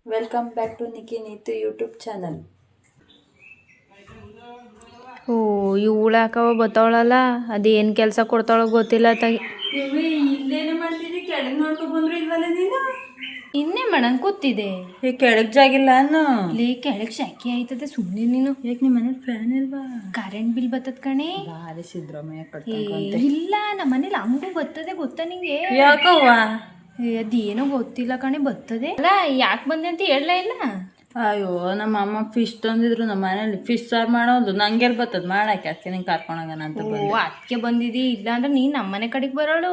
Welcome back to Nikhi Neetu YouTube channel. ಓ ಇವಳು ಯಾಕವ ಬತ್ತವಳಲ್ಲ, ಅದೇನು ಕೆಲಸ ಕೊಡ್ತಾಳೋ ಗೊತ್ತಿಲ್ಲ ತಾಯಿ. ಇಲ್ಲೇನು ಮಾಡ್ತಿದ್ದಿ? ಕೆಳಗೆ ನೋಡ್ಕೊಂಡು ಬಂದ್ರು ಇಲ್ವಲ್ಲ ನೀನು? ಇನ್ನೇ ಮಾಡಂಗ್ ಕೂತಿದೆ. ಈ ಕೆಳಗೆ ಜಾಗಿಲ್ಲ ಅನ್ನು ಇಲ್ಲಿ ಕೆಳಗೆ ಶಾಖೆ ಆಯ್ತದೆ, ಸುಮ್ಮನೆ ನೀನು. ಯಾಕೆ ನಿಮ್ಮ ಮನೇಲಿ ಫ್ಯಾನ್ ಇಲ್ವಾ? ಕರೆಂಟ್ ಬಿಲ್ ಬರ್ತದ ಕಣೆ. ಭಾರಿ ಸಿದ್ದರಾಮಯ್ಯ ಏ, ಕಟ್ತಂತೆ. ಇಲ್ಲ ನಮ್ಮ ಮನೇಲಿ ಹಂಗೂ ಬರ್ತದೆ ಗೊತ್ತಾ ನಿಂಗೆ? ಯಾಕವ್ವ? ಅದೇನೋ ಗೊತ್ತಿಲ್ಲ ಕಣೆ, ಬರ್ತದೆ. ಅಲ್ಲ ಯಾಕೆ ಬಂದೆ ಅಂತ ಹೇಳಲೇ ಇಲ್ಲ. ಅಯ್ಯೋ ನಮ್ಮ ಅಮ್ಮ ಫಿಶ್ ತಂದಿದ್ರು, ನಮ್ಮ ಮನೇಲಿ ಫಿಶ್ ಸಾರು ಮಾಡೋದು. ನಂಗೆಲ್ಲಿ ಬರ್ತದ ಮಾಡಕ್ಕೆ, ಅದಕ್ಕೆ ನಿಂಗೆ ಕರ್ಕೊಂಡೋಗೋಣ ಅಂತ ಬಂದೆ. ಅದಕ್ಕೆ ಬಂದಿದ್ದಿ, ಇಲ್ಲ ಅಂದ್ರೆ ನೀನು ನಮ್ಮ ಮನೆ ಕಡೆಗೆ ಬರೋಳು.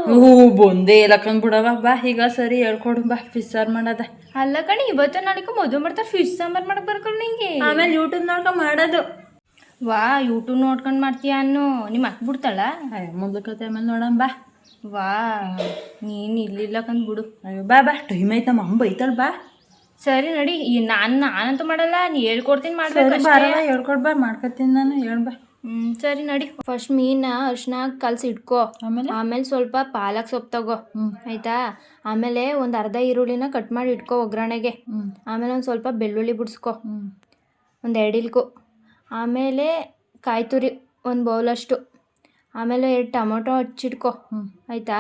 ಬಂದೇ ಇಲ್ಲಕಂದ್ ಬಿಡವ. ಬಾ ಈಗ ಸರಿ ಹೇಳ್ಕೊಡು, ಬಾ ಫಿಶ್ ಸಾರು ಮಾಡೋದ. ಅಲ್ಲ ಕಣೆ, ಇವತ್ತು ನಾಳೆಗೆ ಮದುವೆ ಮಾಡ್ತಾರೆ, ಫಿಶ್ ಸಾಂಬಾರು ಮಾಡಕ್ ಬರ್ಕೊಳ್ಳಿ ನಿಂಗೆ. ಆಮೇಲೆ ಯೂಟ್ಯೂಬ್ ನೋಡ್ಕೊಂಡು ಮಾಡೋದು. ವಾ, ಯೂಟ್ಯೂಬ್ ನೋಡ್ಕೊಂಡು ಮಾಡ್ತೀಯ ಅನ್ನು ನಿಮ್ಮ ಅಕ್ಕ ಬಿಡ್ತಾಳ? ಅಯ್ಯೋ ಮೊದಲಕತೆ ಆಮೇಲೆ ನೋಡೋಣ ಬಾ. ವಾ, ನೀನು ಇಲ್ಲಿಲ್ಲ ಕಂದ್ಬಿಡು. ಅಯ್ಯೋ ಬಾ ಬಾ, ಟೈಮ್ ಆಯ್ತು, ನಮ್ಮ ಅಮ್ಮ ಬೈತಾಳ ಬಾ. ಸರಿ ನಡಿ. ನಾನಂತೂ ಮಾಡಲ್ಲ, ನೀ ಹೇಳ್ಕೊಡ್ತೀನಿ ಮಾಡ್ಬೇಕು. ಹೇಳ್ಕೊಡ್ ಬಾ, ಮಾಡ್ಕೊತೀನಿ ನಾನು, ಹೇಳ್ಬಾ. ಸರಿ ನಡಿ. ಫಸ್ಟ್ ಮೀನ ಅರ್ಶಿನ ಕಲಸಿ ಇಟ್ಕೋ. ಆಮೇಲೆ ಸ್ವಲ್ಪ ಪಾಲಕ್ ಸೊಪ್ಪು ತಗೋ, ಆಯ್ತಾ? ಆಮೇಲೆ ಒಂದು ಅರ್ಧ ಈರುಳ್ಳಿನ ಕಟ್ ಮಾಡಿ ಇಟ್ಕೋ ಒಗ್ಗರಣೆಗೆ. ಆಮೇಲೆ ಒಂದು ಸ್ವಲ್ಪ ಬೆಳ್ಳುಳ್ಳಿ ಬಿಡಿಸ್ಕೊ, ಒಂದು 2 ಇಲ್ಕು. ಆಮೇಲೆ ಕಾಯಿ ತುರಿ ಒಂದು ಬೌಲಷ್ಟು. ಆಮೇಲೆ 2 ಟೊಮೊಟೊ ಹಚ್ಚಿಟ್ಕೊ, ಆಯಿತಾ?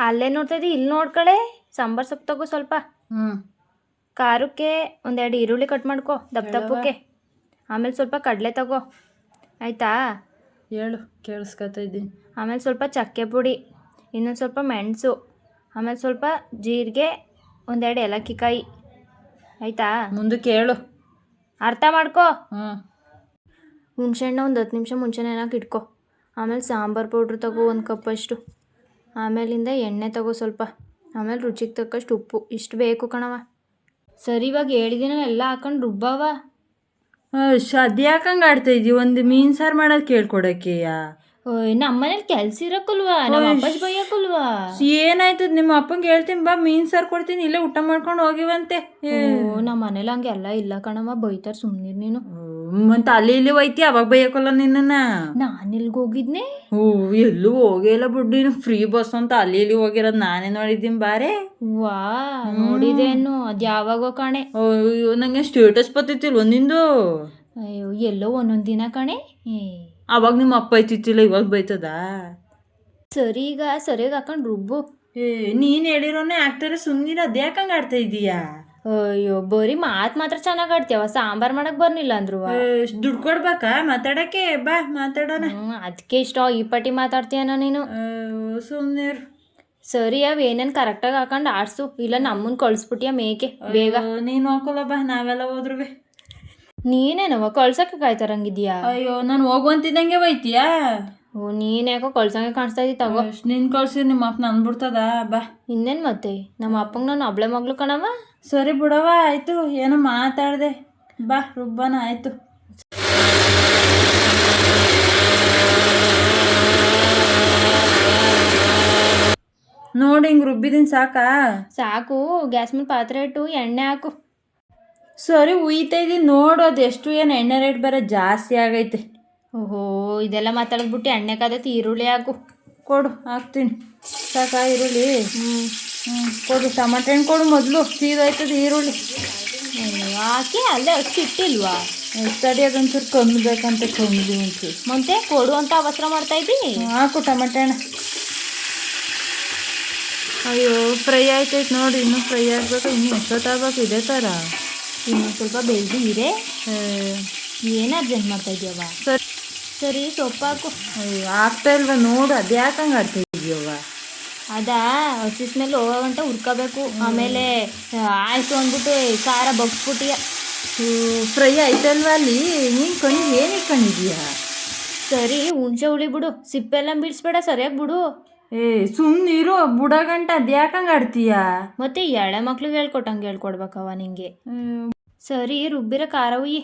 ಅಲ್ಲೇ ನೋಡ್ತಾಯಿದ್ದಿ, ಇಲ್ಲಿ ನೋಡ್ಕಳೆ. ಸಾಂಬಾರು ಸೊಪ್ಪು ತಗೋ ಸ್ವಲ್ಪ. ಖಾರಕ್ಕೆ ಒಂದು 2 ಈರುಳ್ಳಿ ಕಟ್ ಮಾಡ್ಕೊ ದಪ್ಪಕ್ಕೆ. ಆಮೇಲೆ ಸ್ವಲ್ಪ ಕಡಲೆ ತಗೋ, ಆಯಿತಾ? ಹೇಳು, ಕೇಳಿಸ್ಕೊತಾ ಇದ್ದೀನಿ. ಆಮೇಲೆ ಸ್ವಲ್ಪ ಚಕ್ಕೆ ಪುಡಿ, ಇನ್ನೊಂದು ಸ್ವಲ್ಪ ಮೆಣಸು, ಆಮೇಲೆ ಸ್ವಲ್ಪ ಜೀರಿಗೆ, 1 2 ಏಲಕ್ಕಿ ಕಾಯಿ, ಆಯಿತಾ? ಮುಂದಕ್ಕೆ ಹೇಳು, ಅರ್ಥ ಮಾಡ್ಕೊ. ಹುಣ್ಸೆಹಣ್ಣು ಒಂದು 10 ನಿಮಿಷ ಮುಂಚೆನೇ ಏನಕ್ಕೆ ಇಟ್ಕೊ. ಆಮೇಲೆ ಸಾಂಬಾರು ಪೌಡ್ರ್ ತಗೋ 1 ಕಪ್ಪಷ್ಟು. ಆಮೇಲಿಂದ ಎಣ್ಣೆ ತಗೋ ಸ್ವಲ್ಪ. ಆಮೇಲೆ ರುಚಿಗೆ ತಕ್ಕಷ್ಟು ಉಪ್ಪು, ಇಷ್ಟು ಬೇಕು ಕಣವ. ಸರಿ, ಇವಾಗ ಹೇಳಿದಿನ ಎಲ್ಲ ಹಾಕೊಂಡು ರುಬ್ಬವ. ಅದ್ಯಾಕಂಗೆ ಆಡ್ತಾ ಇದ್ದೀವಿ? ಒಂದು ಮೀನು ಸಾರು ಮಾಡೋದು ಕೇಳ್ಕೊಡಕ್ಕೆಯ? ನಮ್ಮ ಮನೇಲಿ ಕೆಲ್ಸ ಇರಕ್ಕಲ್ವಾ, ನಮ್ಮ ಅಪ್ಪಾಜಿ ಬೈಯಕ್ಕಲ್ವಾ? ಏನಾಯ್ತದ? ನಿಮ್ಮ ಅಪ್ಪಂಗೆ ಹೇಳ್ತೀನಿ ಬಾ, ಮೀನು ಸಾರು ಕೊಡ್ತೀನಿ, ಇಲ್ಲೇ ಊಟ ಮಾಡ್ಕೊಂಡು ಹೋಗಿವಂತೆ. ನಮ್ಮ ಮನೇಲಿ ಹಂಗೆಲ್ಲ ಇಲ್ಲ ಕಣವ, ಬೈತಾರೆ, ಸುಮ್ಮನೆ ನೀನು. ಮತ್ತೆ ಅಲ್ಲಿ ಇಲ್ಲಿ ಹೋಯ್ತಿ, ಅವಾಗ ಬೈಯಕ್ಕಲ್ಲ ನಿನ್ನ? ನಾನು ಎಲ್ಗೆ ಹೋಗಿದ್ನೆ? ಎಲ್ಲೂ ಹೋಗಿಲ್ಲ ಬಿಡ್ಡಿ, ಫ್ರೀ ಬಸ್ ಅಂತ ಅಲ್ಲಿ ಇಲ್ಲಿ ಹೋಗಿರೋದು ನಾನೇ ನೋಡಿದ್ದೀನಿ ಬಾರೆ. ವಾ, ನೋಡಿದೇನು? ಅದು ಯಾವಾಗೋ ಕಣೆ. ಅಯ್ಯೋ, ನಂಗೆ ಸ್ಟೇಟಸ್ ಬತ್ತಿತ್ತಿಲ್ವ ನಿಂದು? ಅಯ್ಯೋ, ಎಲ್ಲೋ ಒಂದೊಂದು ದಿನ ಕಣೆ. ಅವಾಗ ನಿಮ್ಮ ಅಪ್ಪ ಐತಿತ್ತಿಲ್ಲ, ಇವಾಗ ಬೈತದ? ಸರಿ, ಈಗ ಸರಿಯಾಗಿ ಹಾಕೊಂಡು ರುಬ್ಬು. ನೀನು ಹೇಳಿರೋನೆ ಆಗ್ತಾರೆ, ಸುಮ್ಮನಿರ. ಅದ್ಯಾಕಂಗೆ ಆಡ್ತಾ ಇದೀಯಾ? ಅಯ್ಯೋ, ಬರೀ ಮಾತ್ರ ಚೆನ್ನಾಗಿ ಆಡ್ತೀಯವ, ಸಾಂಬಾರು ಮಾಡಕ್ ಬರ್ನಿಲ್ಲ ಅಂದ್ರು. ದುಡ್ಡು ಕೊಡ್ಬೇಕಾ ಮಾತಾಡಕ್ಕೆ? ಬಾ ಮಾತಾಡೋಣ. ಅದಕ್ಕೆ ಇಷ್ಟ ಈ ಪಟ್ಟಿ ಮಾತಾಡ್ತೀಯನ ನೀನು. ಸುಮ್ಮನೆ. ಸರಿ, ಅವ್ ಏನೇನು ಕರೆಕ್ಟಾಗಿ ಹಾಕೊಂಡು ಆಡ್ಸು, ಇಲ್ಲ ನಮ್ಮನ್ನ ಕಳಿಸ್ಬಿಟ್ಟಿಯ ಮೇಕೆ ಬೇಗ. ನೀನು ಹಾಕೋಲ್ಲ ಬಾ, ನಾವೆಲ್ಲ ಹೋದ್ರು. ನೀನೇನವ ಕಳ್ಸಕ್ಕೆ ಕಾಯ್ತಾರಂಗಿದ್ಯಾ? ಅಯ್ಯೋ, ನಾನು ಹೋಗುವಂತಿದ್ದಂಗೆ ಹೋಯ್ತೀಯಾ? ನೀನ್ ಯಾಕೋ ಕಳ್ಸಂಗೆ ಕಾಣಿಸ್ತಾ ಇದ್ದಿ, ತಗೋ. ನೀನು ಕಳ್ಸಿ ನಿಮ್ಮ ಅಪ್ಪನ ಅಂದ್ಬಿಡ್ತದ ಬಾ. ಇನ್ನೇನು ಮತ್ತೆ, ನಮ್ಮ ಅಪ್ಪಂಗೆ ನಾನು ಒಬ್ಳೆ ಮಗಳು ಕಣವ. ಸರಿ ಬಿಡವ, ಆಯಿತು, ಏನೋ ಮಾತಾಡ್ದೆ, ಬಾ ರುಬ್ಬನ. ಆಯಿತು. ನೋಡಿ, ಹಿಂಗೆ ರುಬ್ಬಿದ್ದೀನಿ, ಸಾಕಾ? ಸಾಕು. ಗ್ಯಾಸ್ ಮೇಲೆ ಪಾತ್ರೆ ಇಟ್ಟು ಎಣ್ಣೆ ಹಾಕು. ಸರಿ, ಉಯ್ತಾ ಇದ್ದೀನಿ ನೋಡು. ಅದು ಎಷ್ಟು ಏನು ಎಣ್ಣೆ ರೇಟ್ ಬೇರೆ ಜಾಸ್ತಿ ಆಗೈತೆ. ಓಹೋ, ಇದೆಲ್ಲ ಮಾತಾಡ್ಬಿಟ್ಟು ಎಣ್ಣೆ ಕಾದೈತಿ, ಈರುಳ್ಳಿ ಹಾಕು. ಕೊಡು, ಹಾಕ್ತೀನಿ. ಸಾಕಾ ಈರುಳ್ಳಿ? ಕೊಡು. ಟಮಾಟೆ ಹಣ್ಣು ಕೊಡು ಮೊದಲು, ಸೀದೋಯ್ತದೆ ಈರುಳ್ಳಿ. ಹಾಕಿ ಅಲ್ಲೇ ಅಷ್ಟು ಇಟ್ಟಿಲ್ವಾ? ತಡಿ, ಅದೊಂಚೂರು ಕಮ್ಮಿ ಬೇಕಂತ ಕಮ್ಮಿ ಒಂಚೂರು. ಮತ್ತೆ ಕೊಡು ಅಂತ ಅವಸರ ಮಾಡ್ತಾ ಇದ್ದೀನಿ. ಹಾಕು ಟಮಾಟೆ ಹಣ್ಣು. ಅಯ್ಯೋ, ಫ್ರೈ ಆಯ್ತೈತೆ ನೋಡಿ, ಇನ್ನೂ ಫ್ರೈ ಆಗಬೇಕು. ಇನ್ನೂ ಎಷ್ಟೊತ್ತಾಗಬೇಕು ಇದೇ ಥರ? ಇನ್ನೂ ಸ್ವಲ್ಪ ಬೇಯಿಸಿರೆ. ಏನು ಅರ್ಜೆಂಟ್ ಮಾಡ್ತಾ ಇದೆಯವ? ಸರಿ, ಸೊಪ್ಪು ಹಾಕು. ಅಯ್ಯೋ, ಆಗ್ತಾ ಇಲ್ವ ನೋಡು, ಅದು ಯಾಕಂಗೆ ಆಡ್ತಾ ಇದೆಯವ? ಅದಾ ಹಸಿ ಸ್ಮೆಲ್ ಹೋಗೋಗಂಟ ಹುರ್ಕೋಬೇಕು. ಆಮೇಲೆ ಆಯಿತು ಅಂದ್ಬಿಟ್ಟು ಖಾರ ಬಗ್ಸ್ಬಿಟ್ಟಿಯ. ಫ್ರೈ ಆಯ್ತಲ್ವ ಅಲ್ಲಿ? ನೀನು ಕಣ್ಣು ಏನು ಇಟ್ಕೊಂಡಿದೀಯ? ಸರಿ, ಹುಣಸೆ ಹುಳಿ ಬಿಡು, ಸಿಪ್ಪೆಲ್ಲ ಬಿಡಿಸ್ಬೇಡ, ಸರಿಯಾಗಿ ಬಿಡು. ಸುಮ್ಮನಿರು, ಬುಡಗಂಟ ಅದು ಯಾಕಂಗೆ ಆಡ್ತೀಯ? ಮತ್ತೆ ಎಳೆ ಮಕ್ಳಿಗೆ ಹೇಳ್ಕೊಟ್ಟಂಗೆ ಹೇಳ್ಕೊಡ್ಬೇಕವ ನಿಂಗೆ. ಸರಿ, ರುಬ್ಬಿರ ಖಾರ ಉಯ್ಯಿ.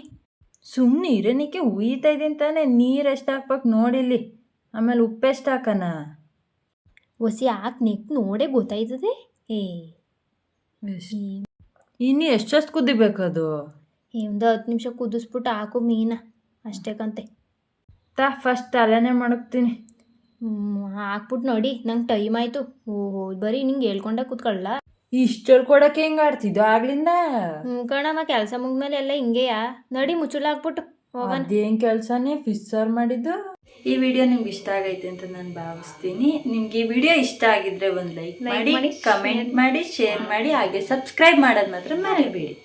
ಸುಮ್ಮನೆ ಇರೋನಿಕ್ಕೆ ಉಯ್ತಾ ಇದ್ದೀನಿ ತಾನೆ. ನೀರು ಎಷ್ಟು ಹಾಕ್ಬೇಕು ನೋಡಿಲ್ಲಿ. ಆಮೇಲೆ ಉಪ್ಪೆಷ್ಟು ಹಾಕನ? ಒಸಿ ಹಾಕಿ ನೆಕ್ ನೋಡೇ ಗೊತ್ತಾಯ್ತದೆ. ಇನ್ನು ಎಷ್ಟೊಷ್ಟು ಕುದಿಬೇಕದು? ಒಂದು 10 ನಿಮಿಷ ಕುದಿಸ್ಬಿಟ್ಟು ಹಾಕು ಮೀನ, ಅಷ್ಟೇ ಕಂತೆ. ಫಸ್ಟ್ ತಲೆನೇ ಮಾಡಕ್ತೀನಿ. ಹಾಕ್ಬಿಟ್ಟು ನೋಡಿ, ನಂಗೆ ಟೈಮ್ ಆಯಿತು. ಓಹೋ, ಬರೀ ನಿಂಗೆ ಹೇಳ್ಕೊಂಡೆ ಕೂತ್ಕೊಳ್ಳ. ಇಷ್ಟೊಳ್ ಕೊಡಕ್ಕೆ ಹೆಂಗ್ ಆಡ್ತಿದ್ದೋ ಆಗ್ಲಿಂದ? ಕಣಮ್ಮ ಕೆಲಸ ಮುಗ್ದ್ಮೇಲೆ ಎಲ್ಲ ಹಿಂಗೆಯಾ. ನಡಿ ಮುಚ್ಚಳ ಹಾಕ್ಬಿಟ್ಟು ಹೋಗೋಣ. ಅದೇನ್ ಕೆಲ್ಸನೇ ಫಿಸ್ಸರ್ ಮಾಡಿದ್ದು. ಈ ವಿಡಿಯೋ ನಿಮ್ಗೆ ಇಷ್ಟ ಆಗೈತೆ ಅಂತ ನಾನು ಭಾವಿಸ್ತೀನಿ. ನಿಮ್ಗೆ ಈ ವಿಡಿಯೋ ಇಷ್ಟ ಆಗಿದ್ರೆ ಒಂದು ಲೈಕ್ ಮಾಡಿ, ಕಮೆಂಟ್ ಮಾಡಿ, ಶೇರ್ ಮಾಡಿ, ಹಾಗೆ ಸಬ್ಸ್ಕ್ರೈಬ್ ಮಾಡೋದು ಮಾತ್ರ ಮರಿಬೇಡಿ.